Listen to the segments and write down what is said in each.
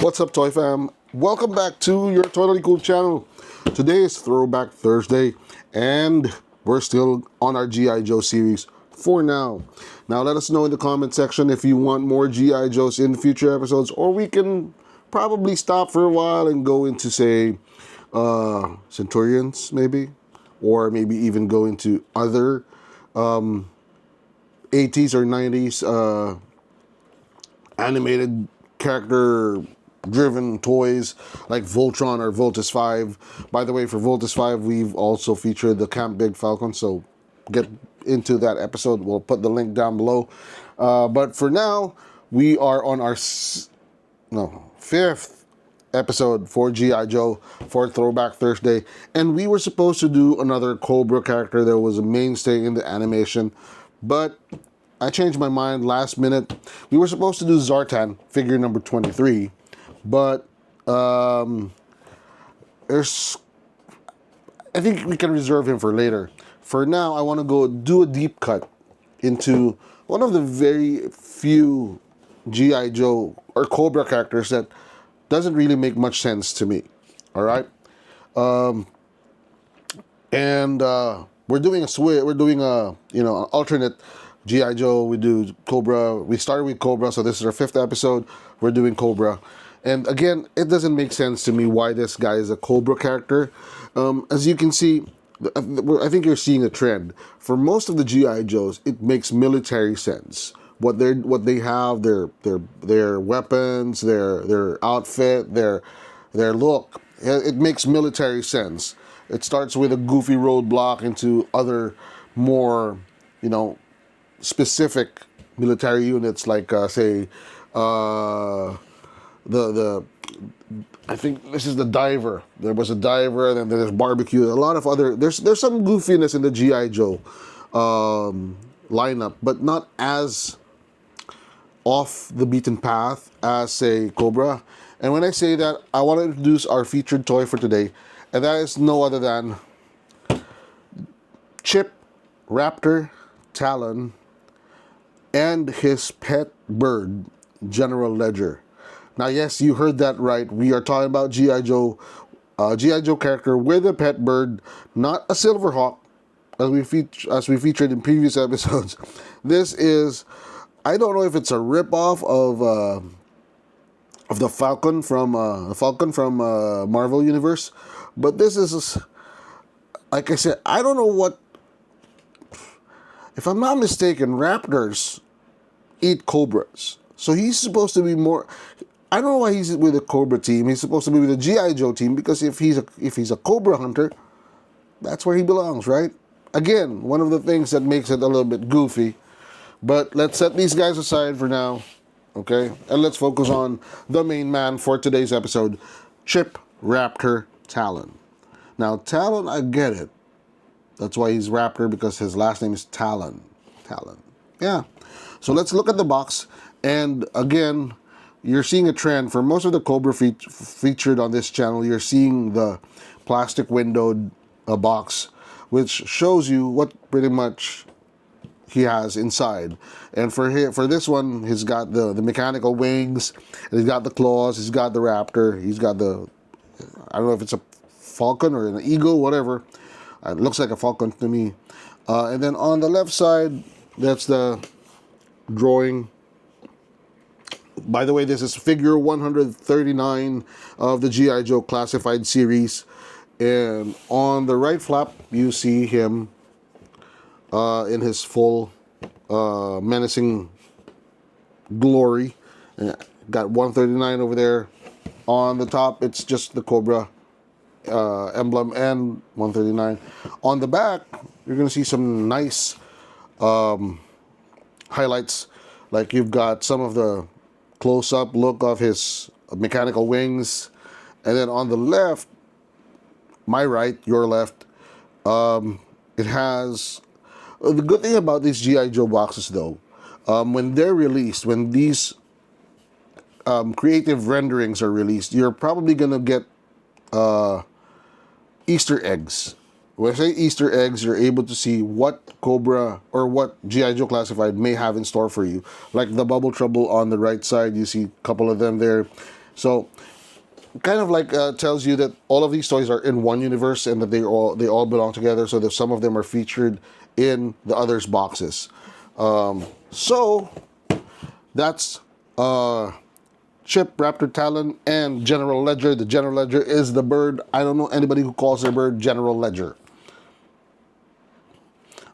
What's up, Toy Fam? Welcome back to your totally cool channel. Today is Throwback Thursday, and we're still on our G.I. Joe series for now. Now, let us know in the comment section if you want more G.I. Joes in future episodes, or we can probably stop for a while and go into, say, Centurions, maybe, or maybe even go into other 80s or 90s animated character driven toys like Voltron or Voltus 5. By the way, for Voltus 5, we've also featured the Camp Big Falcon, so get into that episode. We'll put the link down below. But for now, we are on our fifth episode for G.I. Joe for Throwback Thursday, and we were supposed to do another Cobra character that was a mainstay in the animation, but I changed my mind last minute. We were supposed to do Zartan, figure number 23, but I think we can reserve him for later. For now, I want to go do a deep cut into one of the very few G.I. Joe or Cobra characters that doesn't really make much sense to me. All right, we're doing an alternate G.I. Joe. We do Cobra. We started with Cobra, so this is our fifth episode. We're doing Cobra. And again, it doesn't make sense to me why this guy is a Cobra character. As you can see, I think you're seeing a trend. For most of the G.I. Joes, it makes military sense. What they have, their weapons, their outfit, their look. It makes military sense. It starts with a goofy roadblock into other more, specific military units, like say I think this is the diver. There was a diver, and then there's barbecue. A lot of other there's some goofiness in the G.I. Joe lineup, but not as off the beaten path as, say, Cobra. And when I say that, I want to introduce our featured toy for today, and that is no other than Chip, Raptor, Talon, and his pet bird, General Ledger. Now, yes, you heard that right. We are talking about G.I. Joe character with a pet bird, not a Silverhawk, as we featured in previous episodes. This is, I don't know if it's a ripoff of the Falcon from Marvel Universe, but this is, like I said, I don't know what. If I'm not mistaken, Raptors eat Cobras, so he's supposed to be more. I don't know why he's with the Cobra team. He's supposed to be with the G.I. Joe team, because if he's a Cobra hunter, that's where he belongs, right? Again, one of the things that makes it a little bit goofy. But let's set these guys aside for now, okay? And let's focus on the main man for today's episode, Chip, Raptor, Talon. Now, Talon, I get it. That's why he's Raptor, because his last name is Talon. Talon. Yeah. So let's look at the box. And again, you're seeing a trend. For most of the Cobra featured on this channel, you're seeing the plastic windowed box, which shows you what pretty much he has inside. And for this one, he's got the mechanical wings, and he's got the claws, he's got the Raptor, he's got the, I don't know if it's a falcon or an eagle, whatever. It looks like a falcon to me. And then on the left side, that's the drawing. By the way, this is figure 139 of the G.I. Joe Classified series. And on the right flap, you see him in his full menacing glory. Got 139 over there. On the top, it's just the Cobra emblem and 139. On the back, you're going to see some nice highlights. Like, you've got some of the close-up look of his mechanical wings. And then on the left, my right, your left, it has. The good thing about these G.I. Joe boxes, though, when they're released, when these creative renderings are released, you're probably going to get Easter eggs. When I say Easter eggs, you're able to see what Cobra or what G.I. Joe Classified may have in store for you. Like the Bubble Trouble on the right side, you see a couple of them there. So kind of like tells you that all of these toys are in one universe and that they all belong together. So that some of them are featured in the others boxes. So that's Chip, Raptor, Talon, and General Ledger. The General Ledger is the bird. I don't know anybody who calls their bird General Ledger.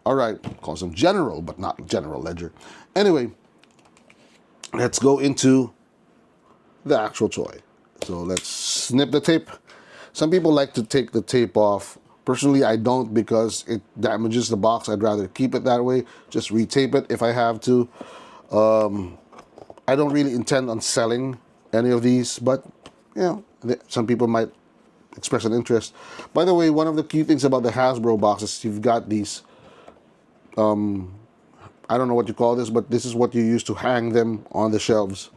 All right, calls him General, but not General Ledger. Anyway, let's go into the actual toy. So let's snip the tape. Some people like to take the tape off. Personally, I don't because it damages the box. I'd rather keep it that way. Just retape it if I have to. I don't really intend on selling any of these, but you know, some people might express an interest. By the way, one of the cute things about the Hasbro boxes, you've got these, I don't know what you call this, but this is what you use to hang them on the shelves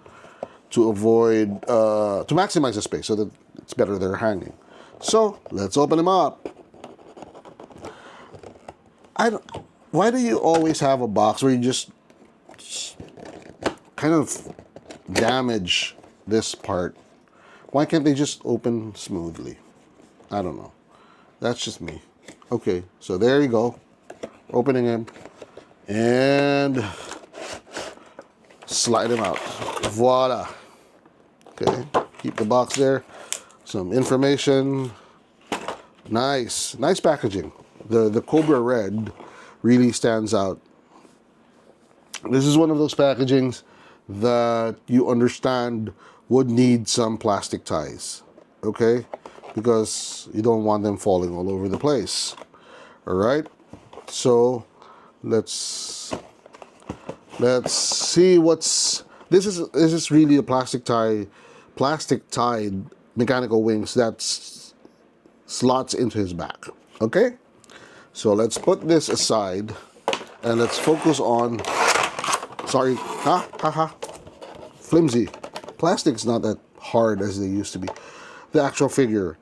to avoid, to maximize the space so that it's better they're hanging. So let's open them up. Why do you always have a box where you just kind of damage this part? Why can't they just open smoothly? I don't know. That's just me. Okay, so there you go. Opening him. And slide him out. Voila. Okay, keep the box there. Some information. Nice. Nice packaging. The Cobra Red really stands out. This is one of those packagings that you understand would need some plastic ties, okay? Because you don't want them falling all over the place. All right? So let's see what's this is really a plastic tied mechanical wings that slots into his back. Okay? So let's put this aside and let's focus on, sorry, flimsy. Plastic's not that hard as they used to be. The actual figure.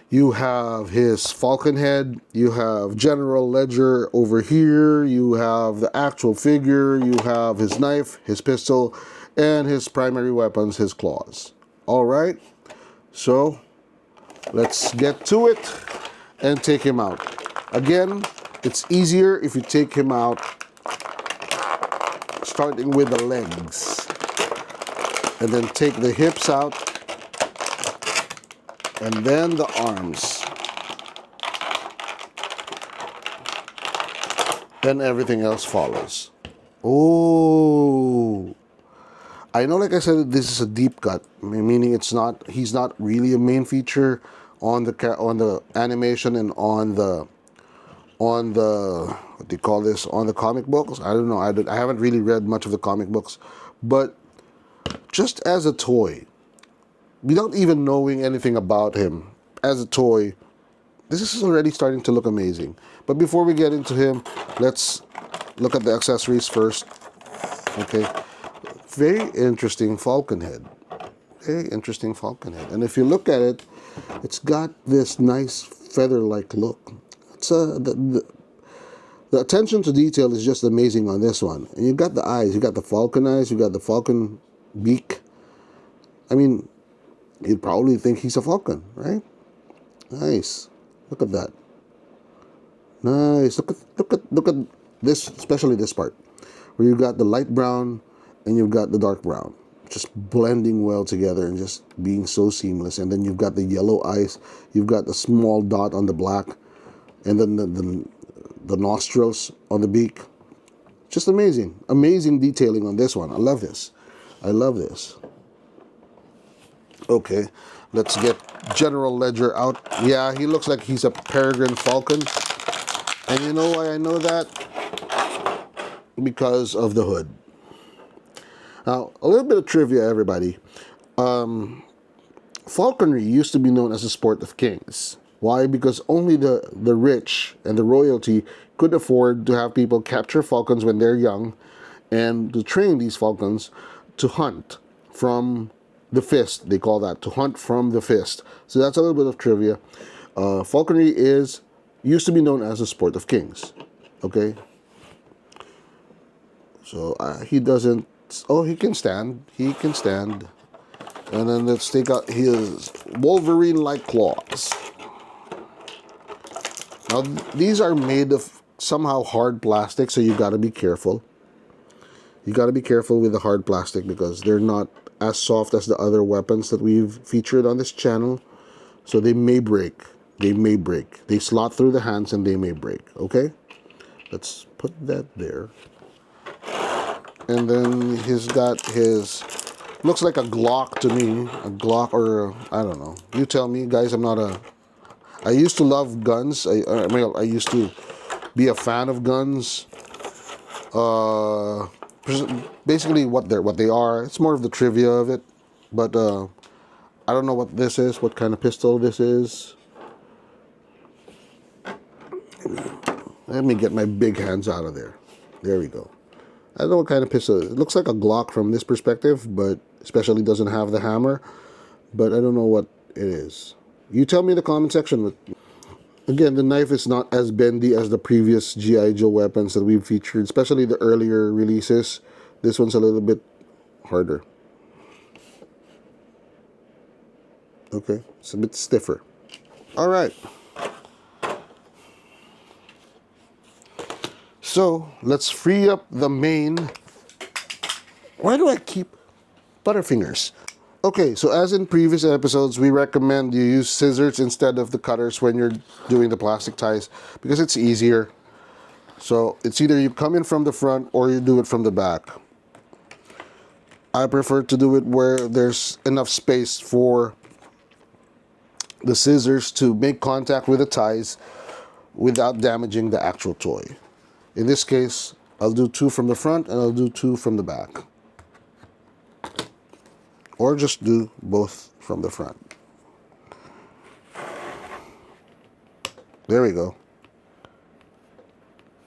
You have his falcon head, you have General Ledger over here, you have the actual figure, you have his knife, his pistol, and his primary weapons, his claws. All right, so let's get to it and take him out. Again, it's easier if you take him out starting with the legs and then take the hips out and then the arms. Then everything else follows. Oh, I know, like I said, this is a deep cut, meaning he's not really a main feature on the animation and on the what do you call this, on the comic books. I don't know. I haven't really read much of the comic books, but just as a toy, without even knowing anything about him, as a toy, this is already starting to look amazing. But before we get into him, let's look at the accessories first. Okay, very interesting falcon head. Very interesting falcon head. And if you look at it, it's got this nice feather-like look. It's the attention to detail is just amazing on this one. And you've got the eyes, you've got the falcon eyes, you've got the falcon beak. I mean, you'd probably think he's a falcon, right? Nice. Look at that. Nice. Look at this, especially this part, where you've got the light brown and you've got the dark brown, just blending well together and just being so seamless. And then you've got the yellow eyes, you've got the small dot on the black, and then the nostrils on the beak. Just amazing. Amazing detailing on this one. I love this. I love this. Okay, let's get General Ledger out. Yeah, he looks like he's a peregrine falcon. And you know why I know that? Because of the hood. Now, a little bit of trivia, everybody. Falconry used to be known as a sport of kings. Why? Because only the rich and the royalty could afford to have people capture falcons when they're young and to train these falcons to hunt from the fist. They call that, to hunt from the fist. So that's a little bit of trivia. Falconry used to be known as a sport of kings. Okay? So he doesn't... Oh, he can stand. He can stand. And then let's take out his Wolverine-like claws. Now, these are made of somehow hard plastic, so you got to be careful. You got to be careful with the hard plastic because they're not as soft as the other weapons that we've featured on this channel. So they may break. They may break. They slot through the hands and they may break. Okay? Let's put that there. And then he's got his... Looks like a Glock to me. A Glock or... I don't know. You tell me, guys. I'm not a... I used to love guns. I used to be a fan of guns. Basically what they are. It's more of the trivia of it. But I don't know what this is. What kind of pistol this is. Let me get my big hands out of there. There we go. I don't know what kind of pistol. It looks like a Glock from this perspective, but especially doesn't have the hammer. But I don't know what it is. You tell me in the comment section. Again, the knife is not as bendy as the previous G.I. Joe weapons that we've featured, especially the earlier releases. This one's a little bit harder. Okay, it's a bit stiffer. All right. So let's free up the main. Why do I keep Butterfingers? Okay, so as in previous episodes, we recommend you use scissors instead of the cutters when you're doing the plastic ties because it's easier. So it's either you come in from the front or you do it from the back. I prefer to do it where there's enough space for the scissors to make contact with the ties without damaging the actual toy. In this case, I'll do 2 from the front and I'll do 2 from the back. Or just do both from the front. There we go.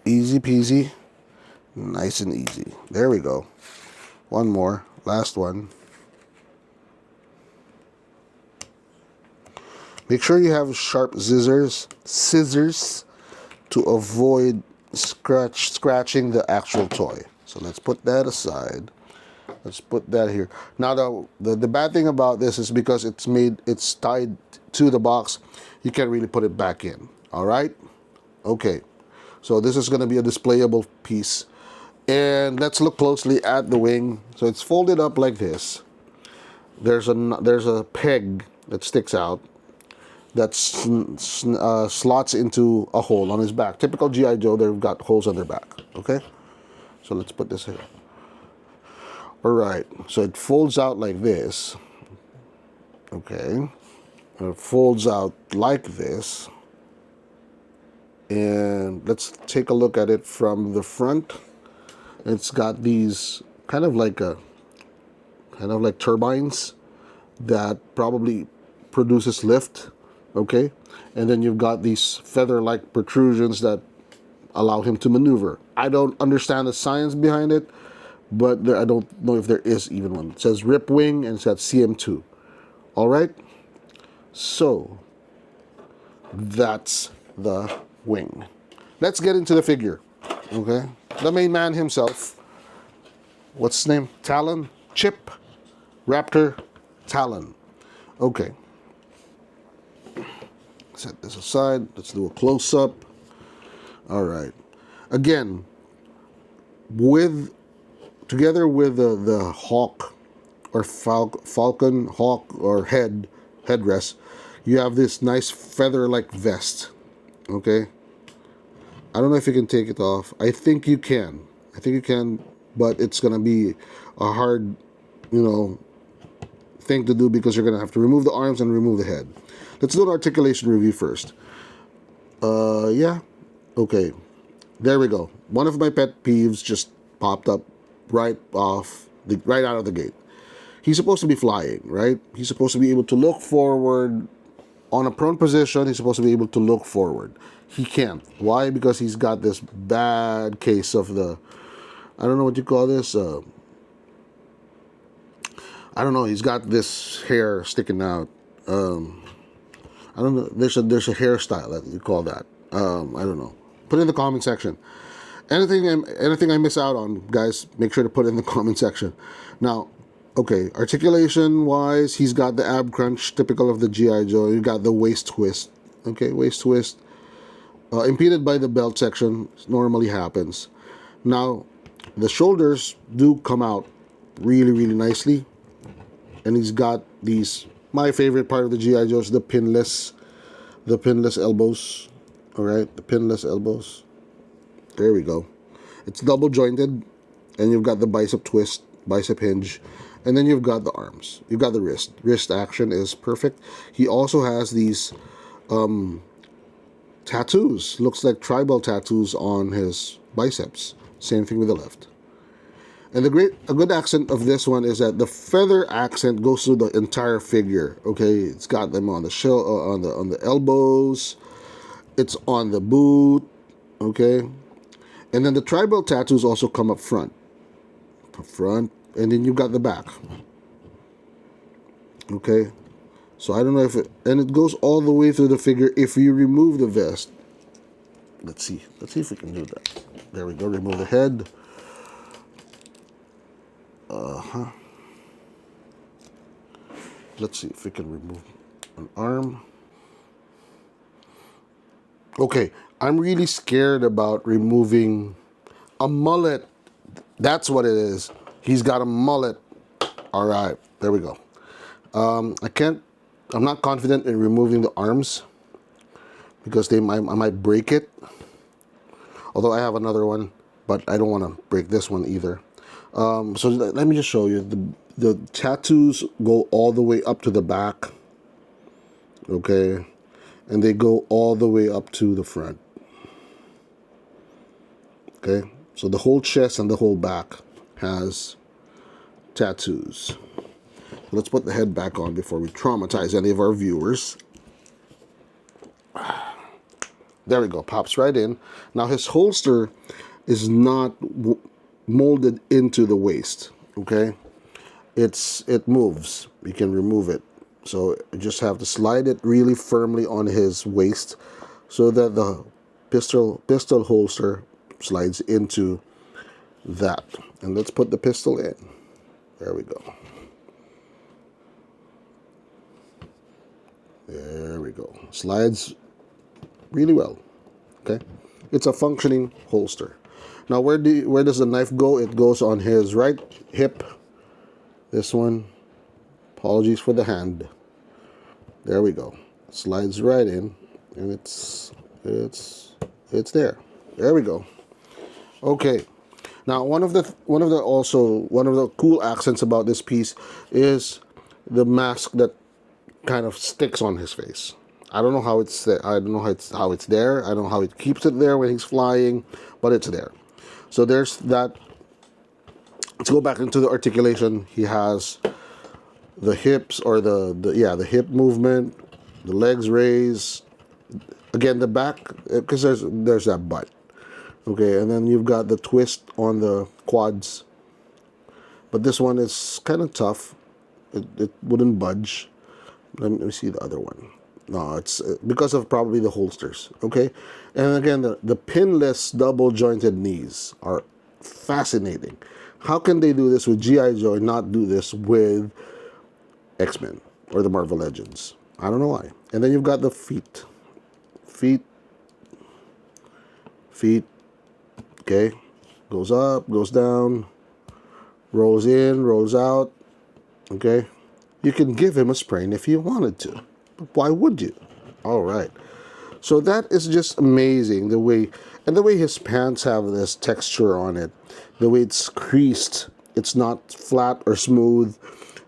Easy peasy. Nice and easy. There we go. One more. Last one. Make sure you have sharp scissors to avoid scratching the actual toy. So let's put that aside. Let's put that here. Now the bad thing about this is because it's tied to the box, you can't really put it back in. All right? Okay. So this is going to be a displayable piece. And let's look closely at the wing. So it's folded up like this. There's a peg that sticks out that slots into a hole on his back. Typical G.I. Joe, they've got holes on their back. Okay? So let's put this here. Alright, so it folds out like this. Okay. And it folds out like this. And let's take a look at it from the front. It's got these kind of like turbines that probably produces lift. Okay, and then you've got these feather-like protrusions that allow him to maneuver. I don't understand the science behind it, but I don't know if there is even one. It says Rip Wing and it says CM2. All right, so that's the wing. Let's get into the figure. Okay, the main man himself. What's his name? Talon? Chip? Raptor? Talon. Okay. Set this aside. Let's do a close-up. All right. Again, together with the hawk or falcon hawk or headrest, you have this nice feather-like vest. Okay. I don't know if you can take it off. I think you can. But it's gonna be a hard, thing to do because you're gonna have to remove the arms and remove the head. Let's do an articulation review first. Yeah. Okay. There we go. One of my pet peeves just popped up right out of the gate. He's supposed to be flying, right? He's supposed to be able to look forward. On a prone position, he's supposed to be able to look forward. He can't. Why? Because he's got this bad case of the, I don't know what you call this. I don't know. He's got this hair sticking out. I don't know. There's a hairstyle that you call that. I don't know. Put it in the comment section. Anything I miss out on, guys, make sure to put it in the comment section. Now, Okay, articulation wise, he's got the ab crunch, typical of the GI Joe. You got the waist twist. Okay, waist twist, impeded by the belt section, normally happens. Now, the shoulders do come out really, really nicely, and he's got these. My favorite part of the GI Joe is the pinless elbows. All right, the pinless elbows. There we go. It's double jointed, and you've got the bicep twist, bicep hinge, and then you've got the arms. You've got the wrist. Wrist action is perfect. He also has these tattoos. Looks like tribal tattoos on his biceps. Same thing with the left. And a good accent of this one is that the feather accent goes through the entire figure. Okay, it's got them on the on the elbows. It's on the boot. Okay, and then the tribal tattoos also come up front, and then you've got the back. Okay, so I don't know if it goes all the way through the figure if you remove the vest. Let's see if we can do that. There we go. Remove the head. Let's see if we can remove an arm. Okay, I'm really scared about removing a mullet. That's what it is. He's got a mullet. All right, there we go. I'm not confident in removing the arms because I might break it. Although I have another one, but I don't want to break this one either. So let me just show you. The tattoos go all the way up to the back. Okay, and they go all the way up to the front. Okay, so the whole chest and the whole back has tattoos. Let's put the head back on before we traumatize any of our viewers. There we go, pops right in. Now his holster is not molded into the waist, okay? It moves, you can remove it. So you just have to slide it really firmly on his waist so that the pistol holster slides into that. And let's put the pistol in. There we go. There we go. Slides really well. Okay, it's a functioning holster. Now where does the knife go? It goes on his right hip. This one. Apologies for the hand. There we go. Slides right in, and it's there. There we go. Okay. Now one of the cool accents about this piece is the mask that kind of sticks on his face. I don't know how it's there. I don't know how it's there. I don't know how it keeps it there when he's flying, but it's there. So there's that. Let's go back into the articulation. He has the hips, or the hip movement, the legs raise. Again, the back, because there's that butt. Okay, and then you've got the twist on the quads. But this one is kind of tough. It wouldn't budge. Let me see the other one. No, it's because of probably the holsters. Okay, and again, the pinless double jointed knees are fascinating. How can they do this with G.I. Joe and not do this with X-Men or the Marvel Legends? I don't know why. And then you've got the feet. Okay, goes up, goes down, rolls in, rolls out. Okay, you can give him a sprain if you wanted to, but why would you? All right, so that is just amazing, the way his pants have this texture on it, the way it's creased, it's not flat or smooth.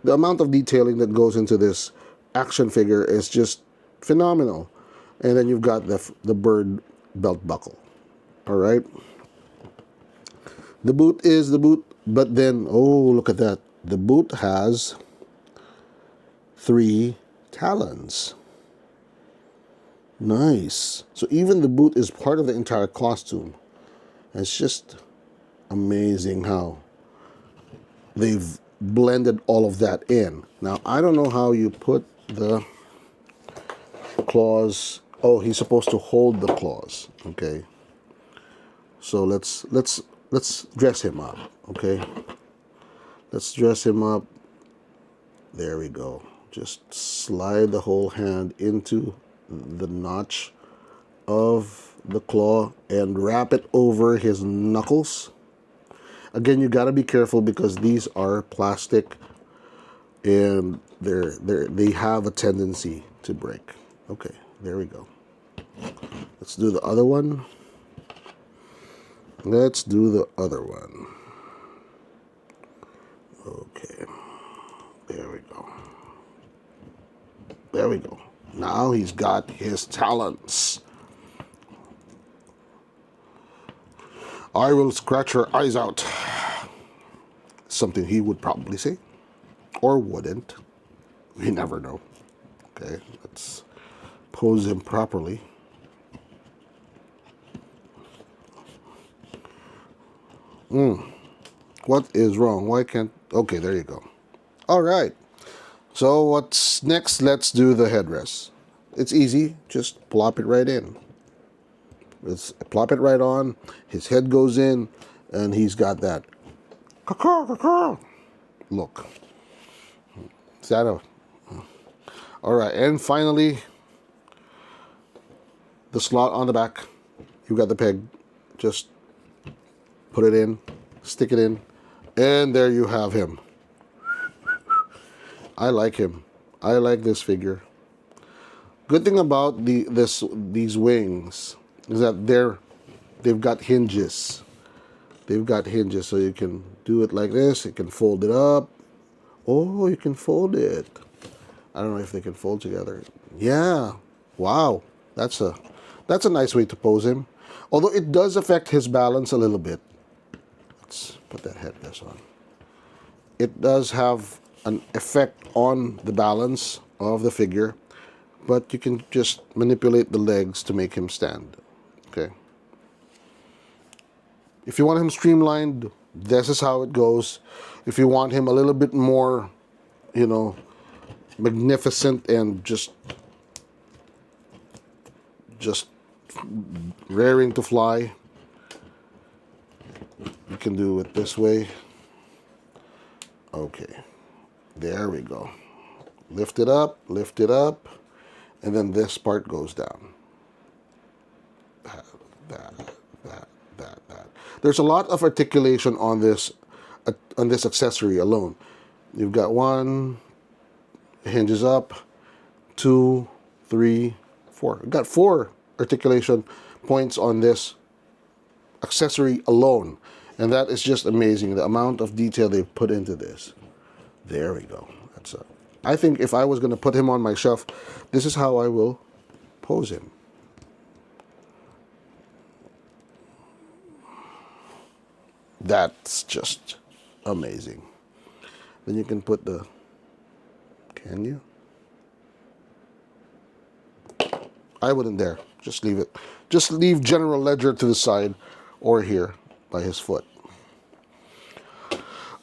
The amount of detailing that goes into this action figure is just phenomenal. And then you've got the bird belt buckle. All right, the boot is the boot, but then, oh, look at that, the boot has 3 talons. Nice. So even the boot is part of the entire costume. It's just amazing how they've blended all of that in. Now, I don't know how you put the claws. Oh, he's supposed to hold the claws. Okay. So let's dress him up. Okay. Let's dress him up. There we go. Just slide the whole hand into the notch of the claw and wrap it over his knuckles. Again, you got to be careful because these are plastic and they have a tendency to break. Okay, there we go. Let's do the other one. Let's do the other one. Okay, there we go. There we go. Now he's got his talons. I will scratch her eyes out. Something he would probably say. Or wouldn't. We never know. Okay, let's pose him properly. What is wrong? Why can't... Okay, there you go. All right. So what's next? Let's do the headrest. It's easy. Just plop it right in. Let's plop it right on. His head goes in, and he's got that look. Is that a... All right, and finally, the slot on the back. You got the peg. Just put it in, stick it in, and there you have him. I like him. I like this figure. Good thing about these wings is that they've got hinges. They've got hinges, so you can do it like this. You can fold it up. Oh, you can fold it. I don't know if they can fold together. Yeah. Wow. That's a nice way to pose him. Although it does affect his balance a little bit. Let's put that headrest on. It does have an effect on the balance of the figure, but you can just manipulate the legs to make him stand. Okay. If you want him streamlined, this is how it goes. If you want him a little bit more, you know, magnificent and just raring to fly, you can do it this way. Okay, there we go. Lift it up, and then this part goes down. That. There's a lot of articulation on this accessory alone. You've got 1, hinges up, 2, 3, 4. You've got 4 articulation points on this accessory alone. And that is just amazing, the amount of detail they've put into this. There we go. I think if I was going to put him on my shelf, this is how I will pose him. That's just amazing. Then you can put the... Can you? I wouldn't dare. Just leave it. Just leave General Ledger to the side or here by his foot.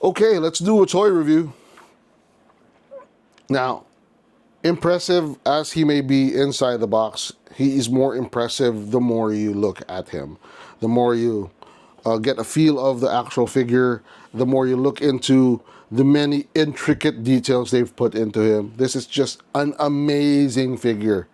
Okay, let's do a toy review. Now, impressive as he may be inside the box, he is more impressive the more you look at him. The more you get a feel of the actual figure, the more you look into the many intricate details they've put into him. This is just an amazing figure.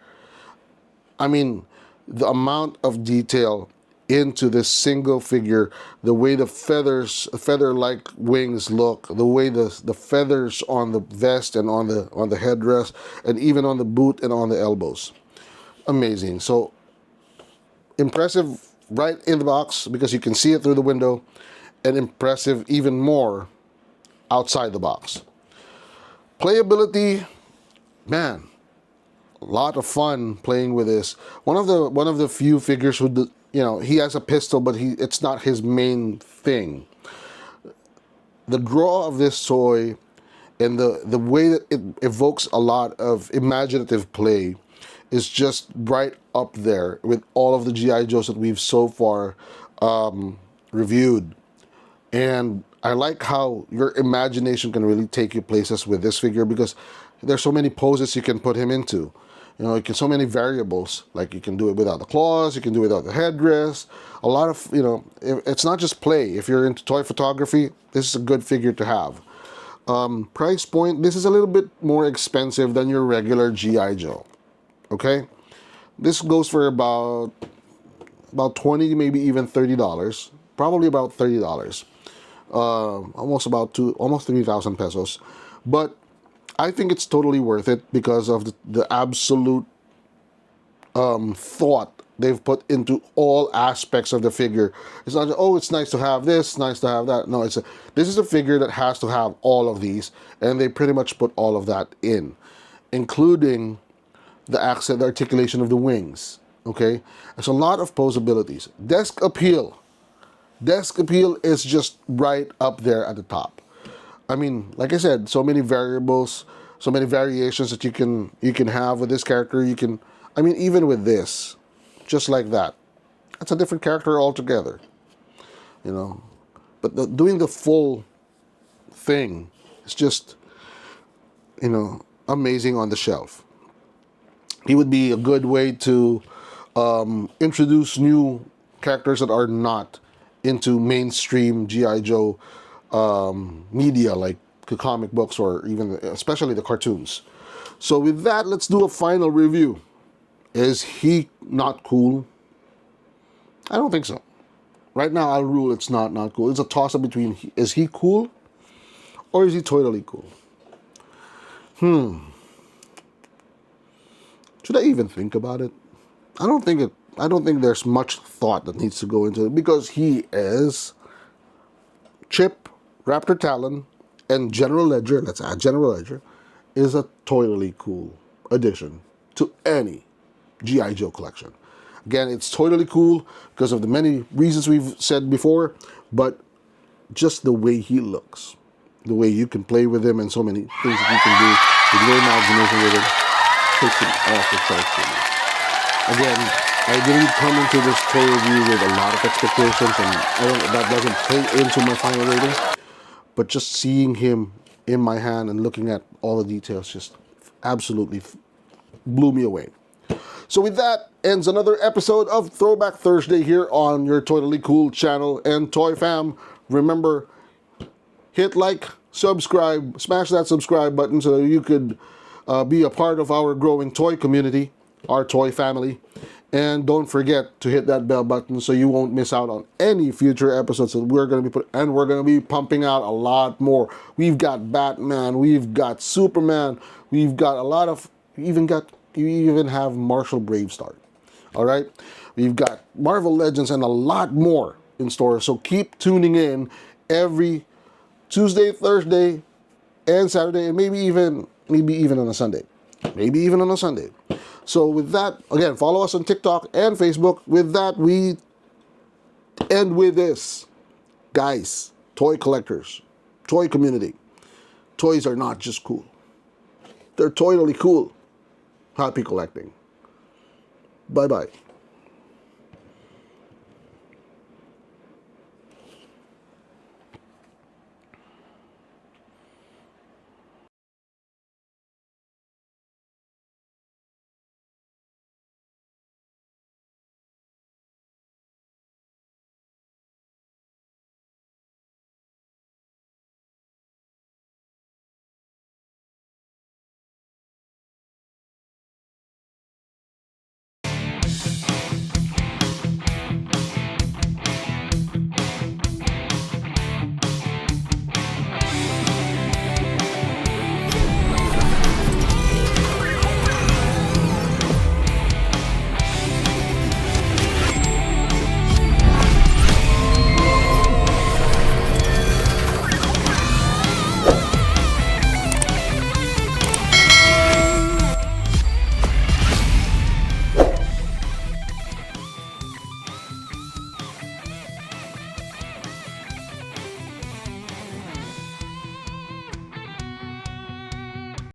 I mean, the amount of detail into this single figure, the way the feather-like wings look, the way the feathers on the vest and on the headdress, and even on the boot and on the elbows. Amazing. So impressive right in the box because you can see it through the window, and impressive even more outside the box. Playability, man, a lot of fun playing with this. One of the few figures who, you know, he has a pistol, but it's not his main thing. The draw of this toy and the way that it evokes a lot of imaginative play is just right up there with all of the G.I. Joes that we've so far reviewed. And I like how your imagination can really take you places with this figure because there's so many poses you can put him into. You know, so many variables. Like you can do it without the claws, you can do it without the headdress. A lot of, you know, it's not just play. If you're into toy photography, this is a good figure to have. Price point, this is a little bit more expensive than your regular G.I. Joe. Okay? This goes for about 20, maybe even $30. Probably about $30. Almost 3,000 pesos. But I think it's totally worth it because of the absolute thought they've put into all aspects of the figure. It's not just, oh, it's nice to have this, nice to have that. No, this is a figure that has to have all of these, and they pretty much put all of that in, including the accent, the articulation of the wings. Okay, there's a lot of possibilities. Desk appeal. Desk appeal is just right up there at the top. I mean, like I said, so many variables, so many variations that you can have with this character. I mean, even with this, just like that, it's a different character altogether. You know, but doing the full thing is just, amazing on the shelf. He would be a good way to introduce new characters that are not into mainstream G.I. Joe media, like the comic books or even especially the cartoons. So with that, let's do a final review. Is he not cool? I don't think so. Right now, I'll rule it's not cool. It's a toss-up between is he cool or is he totally cool? Should I even think about it? I don't think there's much thought that needs to go into it because he is Chip, Raptor Talon, and General Ledger. Let's add General Ledger is a totally cool addition to any G.I. Joe collection. Again, it's totally cool because of the many reasons we've said before, but just the way he looks, the way you can play with him, and so many things that you can do with your imagination with him, takes him off the charts for me. Again, I didn't come into this toy review with a lot of expectations, and that doesn't play into my final rating, but just seeing him in my hand and looking at all the details just absolutely blew me away. So with that ends another episode of Throwback Thursday here on your Totally Cool channel and Toy Fam. Remember, hit like, subscribe, smash that subscribe button so that you could be a part of our growing toy community, our toy family. And don't forget to hit that bell button so you won't miss out on any future episodes that we're going to be and we're going to be pumping out a lot more. We've got Batman, we've got Superman, we've got a lot of, you even have Marshall Bravestar. All right? We've got Marvel Legends and a lot more in store. So keep tuning in every Tuesday, Thursday, and Saturday, and maybe even on a Sunday. Maybe even on a Sunday. So with that, again, follow us on TikTok and Facebook. With that, we end with this. Guys, toy collectors, toy community, toys are not just cool. They're totally cool. Happy collecting. Bye-bye.